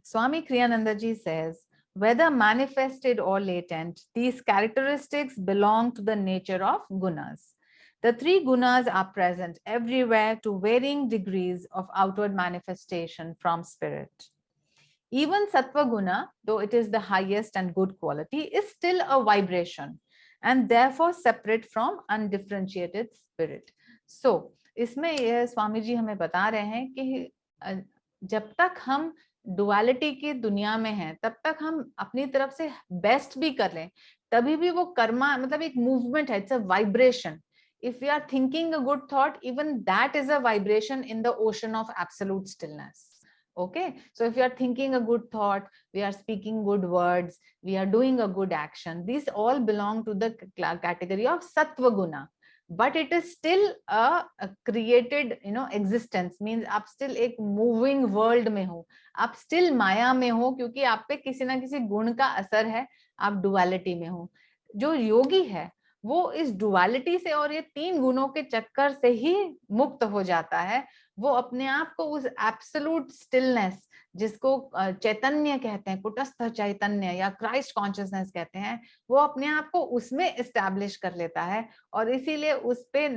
Swami Kriyananda ji says, whether manifested or latent, these characteristics belong to the nature of gunas. The three gunas are present everywhere to varying degrees of outward manifestation from spirit. Even sattva guna, though it is the highest and good quality, is still a vibration and therefore separate from undifferentiated spirit. So, इसमें ये स्वामी जी हमें बता रहे हैं कि जब तक हम डुअलिटी की दुनिया में हैं, तब तक हम अपनी तरफ से बेस्ट भी कर लें, तभी भी वो कर्मा मतलब एक मूवमेंट है, it's a vibration. If we are thinking a good thought, even that is a vibration in the ocean of absolute stillness. Okay, so if you are thinking a good thought, we are speaking good words, we are doing a good action, these all belong to the category of sattva guna. But it is still a created existence, means आप still एक moving world में हो, आप still माया में हो, क्योंकि आप पे किसी ना किसी गुण का असर है, आप duality में हो. जो योगी है वो इस डुअलिटी से और ये तीन गुणों के चक्कर से ही मुक्त हो जाता है. वो अपने आप को उस एब्सोल्यूट स्टिलनेस, जिसको चैतन्य कहते हैं, कुटस्थ चैतन्य या क्राइस्ट कॉन्शियसनेस कहते हैं, वो अपने आप को उसमें एस्टैब्लिश कर लेता है. और इसीलिए उस पे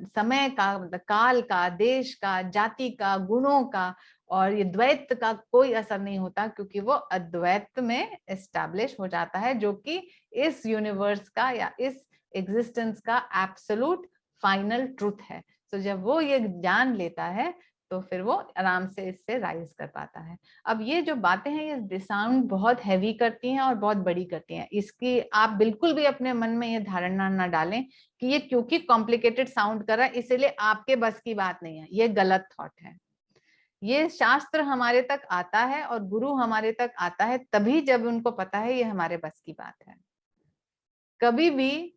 समय का, काल का, देश का, जाति का, गुणों का और ये द्वैत का कोई असर नहीं होता, क्योंकि वो अद्वैत में एस्टैब्लिश हो जाता है, जो कि इस यूनिवर्स का या इस एग्जिस्टेंस का एब्सोल्यूट फाइनल ट्रूथ है. तो जब वो ये जान लेता है तो फिर वो आराम से इससे राइज कर पाता है. अब ये जो बातें हैं ये साउंड बहुत हैवी करती हैं और बहुत बड़ी करती हैं. इसकी आप बिल्कुल भी अपने मन में ये धारणा ना डालें कि ये क्योंकि कॉम्प्लिकेटेड साउंड कर रहा है इसलिए आपके बस की बात नहीं है. ये गलत थॉट है. ये शास्त्र हमारे तक आता है और गुरु हमारे तक आता है तभी जब उनको पता है ये हमारे बस की बात है. कभी भी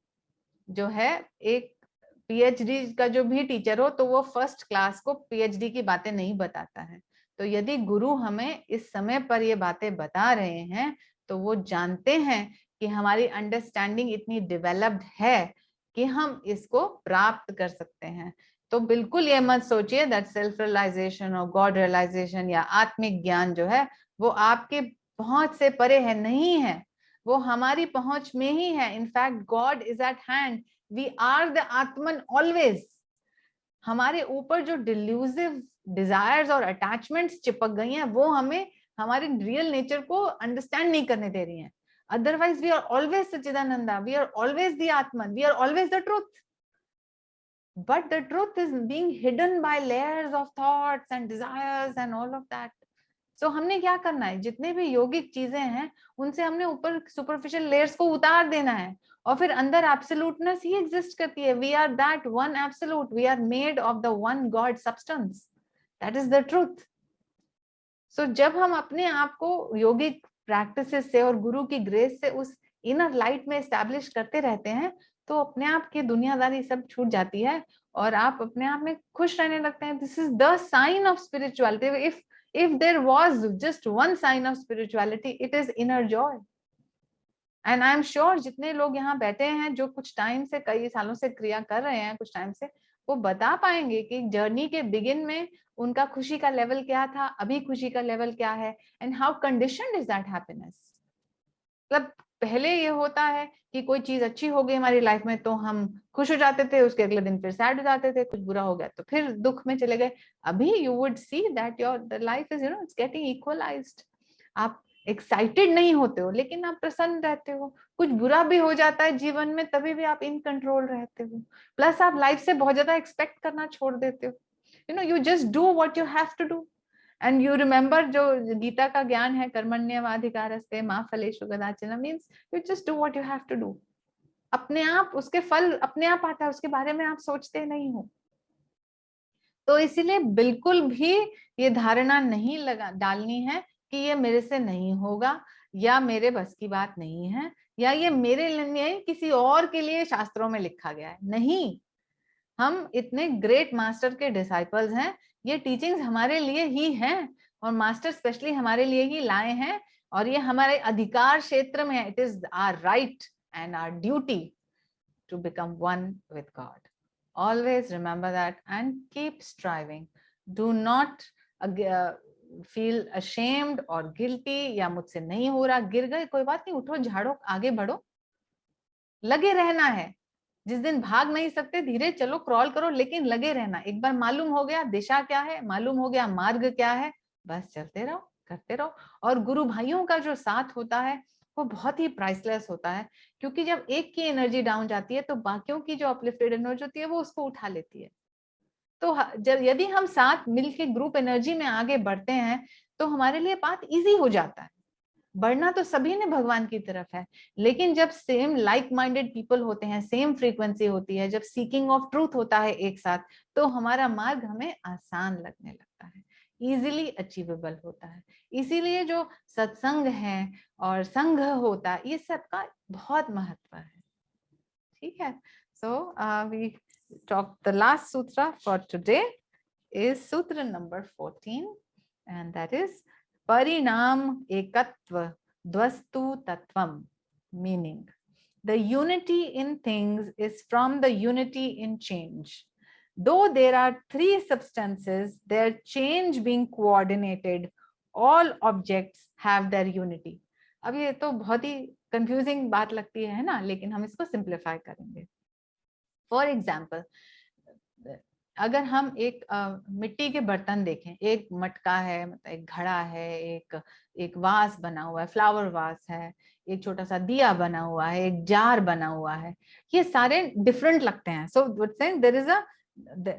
जो है एक पीएचडी का जो भी टीचर हो तो वो फर्स्ट क्लास को पीएचडी की बातें नहीं बताता है. तो यदि गुरु हमें इस समय पर ये बातें बता रहे हैं तो वो जानते हैं कि हमारी अंडरस्टैंडिंग इतनी डेवलप्ड है कि हम इसको प्राप्त कर सकते हैं. तो बिल्कुल ये मत सोचिए दैट सेल्फ रियलाइजेशन और गॉड रियलाइजेशन या आत्मिक ज्ञान जो है वो आपके पहुंच से परे है. नहीं है, वो हमारी पहुंच में ही है. In fact God is at hand. We are the atman always. हमारे ऊपर जो डिल्यूसिव डिजायर्स और अटैचमेंट्स चिपक गई हैं वो हमें हमारे रियल नेचर को अंडरस्टैंड नहीं करने दे रही हैं. Otherwise we are always Sachchidananda, we are always the atman, we are always the truth. But the truth is being hidden by layers of thoughts and desires and all of that. So हमने क्या करना है, जितने भी योगिक चीजें हैं उनसे हमने ऊपर सुपरफिशियल लेयर्स को उतार देना है और फिर अंदर एब्सोल्यूटनेस ही एग्जिस्ट करती है. We are that one absolute, we are made of the one God substance, that is the truth. So जब हम अपने आप को योगिक प्रैक्टिसेस से और गुरु की ग्रेस से उस इनर लाइट में एस्टैब्लिश करते रहते हैं तो अपने आप की दुनियादारी सब छूट जाती है और आप अपने आप में खुश रहने लगते हैं. This is the sign of spirituality. If there was just one sign of spirituality, it is inner joy. And I am sure जितने लोग यहाँ बैठे हैं जो कुछ टाइम से, कई सालों से क्रिया कर रहे हैं, कुछ टाइम से, वो बता पाएंगे कि जर्नी के बिगिन में उनका खुशी का लेवल क्या था, अभी खुशी का लेवल क्या है, and how conditioned is that happiness. मतलब पहले ये होता है कि कोई चीज अच्छी हो गई हमारी लाइफ में तो हम खुश हो जाते थे, उसके अगले दिन फिर सैड हो जाते थे, कुछ बुरा हो गया तो फिर दुख में चले गए. अभी you would see that your life is it's getting equalised. आप एक्साइटेड नहीं होते हो लेकिन आप प्रसन्न रहते हो. कुछ बुरा भी हो जाता है जीवन में तभी भी आप इन कंट्रोल रहते हो. प्लस आप लाइफ से बहुत ज्यादा एक्सपेक्ट करना छोड़ देते हो. You just do what you have to do. And you remember जो गीता का ज्ञान है, कर्मण्येवाधिकारस्ते मा फलेषु कदाचन, means you just do what you have to do. अपने आप उसके फल अपने आप आता है, उसके बारे में आप सोचते नहीं हो. तो इसीलिए बिल्कुल भी ये धारणा नहीं डालनी है कि ये मेरे से नहीं होगा, या मेरे बस की बात नहीं है, या ये मेरे लिए किसी और के लिए शास्त्रों में लिखा गया है। नहीं, हम इतने ग्रेट मास्टर के डिसाइपल्स हैं, ये टीचिंग्स हमारे लिए ही हैं और मास्टर स्पेशली हमारे लिए ही लाए हैं, और ये हमारे अधिकार क्षेत्र में है। It is our right and our duty to become one with God. Always remember that and keep striving. Do not feel ashamed or guilty या मुझसे नहीं हो रहा, गिर गए कोई बात नहीं, उठो, झाड़ो, आगे बढ़ो, लगे रहना है. जिस दिन भाग नहीं सकते धीरे चलो, क्रॉल करो, लेकिन लगे रहना. एक बार मालूम हो गया दिशा क्या है, मालूम हो गया मार्ग क्या है, बस चलते रहो, करते रहो. और गुरु भाइयों का जो साथ होता है वो बहुत ही प्राइसलेस होता है, क्योंकि जब एक की एनर्जी डाउन जाती है तो बाकियों की जो अपलिफ्टेड एनर्जी होती है वो उसको उठा लेती है. तो जब यदि हम साथ मिलके ग्रुप एनर्जी में आगे बढ़ते हैं तो हमारे लिए बात इजी हो जाता है. बढ़ना तो सभी ने भगवान की तरफ है, लेकिन जब सेम लाइक माइंडेड पीपल होते हैं, सेम फ्रीक्वेंसी होती है, जब सीकिंग ऑफ ट्रूथ होता है एक साथ, तो हमारा मार्ग हमें आसान लगने लगता है, इजीली अचीवेबल होता है. इसीलिए जो सत्संग है और संघ होता है, ये सबका बहुत महत्व है. ठीक है. So we talk the last sutra for today is sutra number 14 and that is Parinam ekatva dvastu tattvam, meaning the unity in things is from the unity in change. Though there are three substances, their change being coordinated, all objects have their unity. अब ये तो बहुत ही confusing बात लगती है ना, लेकिन हम इसको सिंप्लीफाई करेंगे. फॉर एग्जाम्पल, अगर हम एक मिट्टी के बर्तन देखें, एक मटका है, मतलब एक घड़ा है, एक वास बना हुआ है, फ्लावर वास है, एक छोटा सा दिया बना हुआ है, एक जार बना हुआ है, ये सारे डिफरेंट लगते हैं. So there is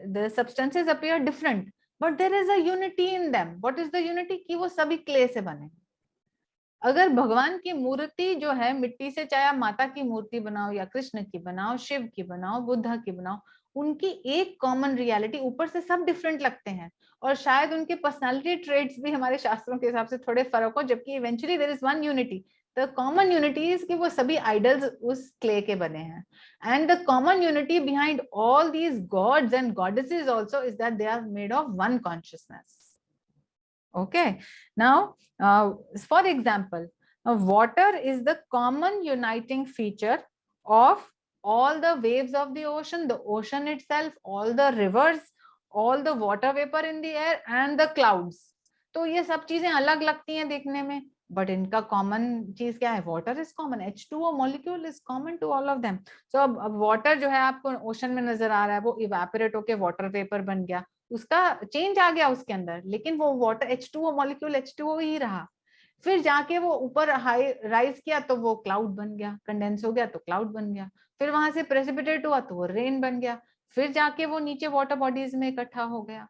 the substances appear different but there is a unity in them. What is the unity? कि वो सभी क्ले से बने. अगर भगवान की मूर्ति जो है मिट्टी से, चाहे आप माता की मूर्ति बनाओ या कृष्ण की बनाओ, शिव की बनाओ, बुद्धा की बनाओ, उनकी एक कॉमन रियलिटी, ऊपर से सब डिफरेंट लगते हैं और शायद उनके पर्सनालिटी ट्रेट्स भी हमारे शास्त्रों के हिसाब से थोड़े फर्क हो, जबकि eventually there is one unity. The common unity is कि वो सभी आइडल्स उस क्ले के बने हैं. And the common unity behind all these gods and goddesses also is that they are made of one consciousness. Okay, now for example, water is the common uniting feature of all the waves of the ocean itself, all the rivers, all the water vapor in the air and the clouds. तो ये सब चीजें अलग लगती हैं देखने में, but इनका कॉमन चीज क्या है? Water is common. H2O molecule is common to all of them. So अब वाटर जो है आपको ओशन में नजर आ रहा है, वो इवेपोरेट होके वाटर वेपर बन गया, उसका चेंज आ गया उसके अंदर, लेकिन वो वाटर H2O मॉलिक्यूल H2O ही रहा. फिर जाके वो ऊपर हाई राइज किया तो वो क्लाउड बन गया, कंडेंस हो गया तो क्लाउड बन गया, फिर वहां से प्रेसिपिटेट हुआ तो वो रेन बन गया, फिर जाके वो नीचे वाटर बॉडीज में इकट्ठा हो गया.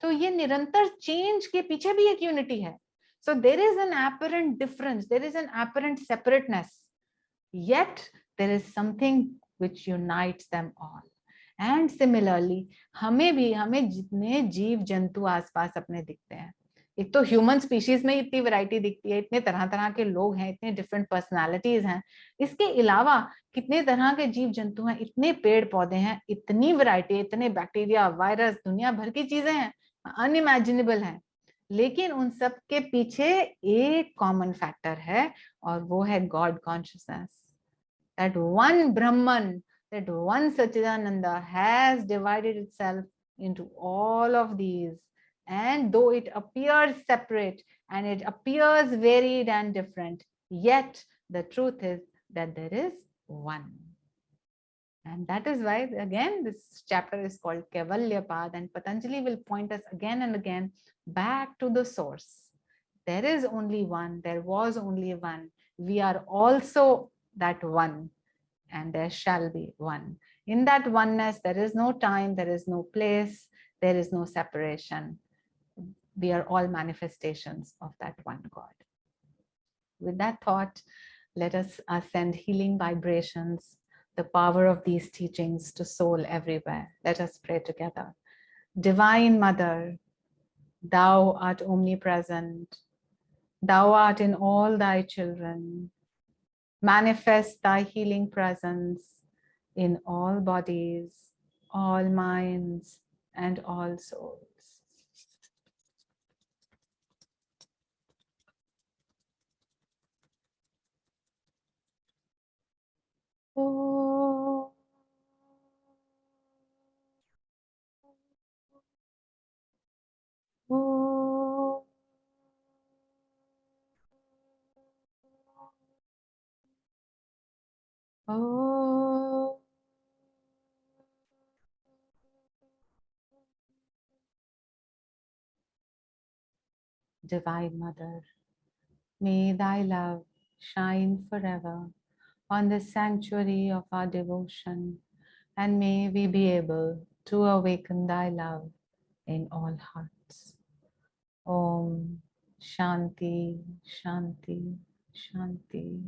तो ये निरंतर चेंज के पीछे भी एक यूनिटी है. So there is an apparent difference, there is an apparent separateness, yet there is something which unites them all. And similarly हमें जितने जीव जंतु आसपास अपने दिखते हैं, एक तो ह्यूमन स्पीशीज में इतनी वैरायटी दिखती है, इतने तरह तरह के लोग हैं, इतने डिफरेंट पर्सनालिटीज हैं, इसके अलावा कितने तरह के जीव जंतु हैं, इतने पेड़ पौधे हैं, इतनी वैरायटी, इतने बैक्टीरिया, वायरस, दुनिया भर की चीजें हैं, अनइमेजिनेबल हैं. लेकिन उन सब के पीछे एक कॉमन फैक्टर है और वो है God consciousness. That one Brahman, that one Sachidananda has divided itself into all of these, and though it appears separate and it appears varied and different, yet the truth is that there is one. And that is why again this chapter is called Kaivalya Path, and Patanjali will point us again and again back to the source. There is only one, there was only one, we are also that one, and there shall be one. In that oneness, there is no time, there is no place, there is no separation. We are all manifestations of that one God. With that thought, let us send healing vibrations, the power of these teachings to soul everywhere. Let us pray together. Divine Mother, thou art omnipresent. Thou art in all thy children. Manifest thy healing presence in all bodies, all minds, and all souls. Oh. Oh. Oh. Divine Mother, may thy love shine forever on the sanctuary of our devotion, and may we be able to awaken thy love in all hearts. Om Shanti, Shanti, Shanti.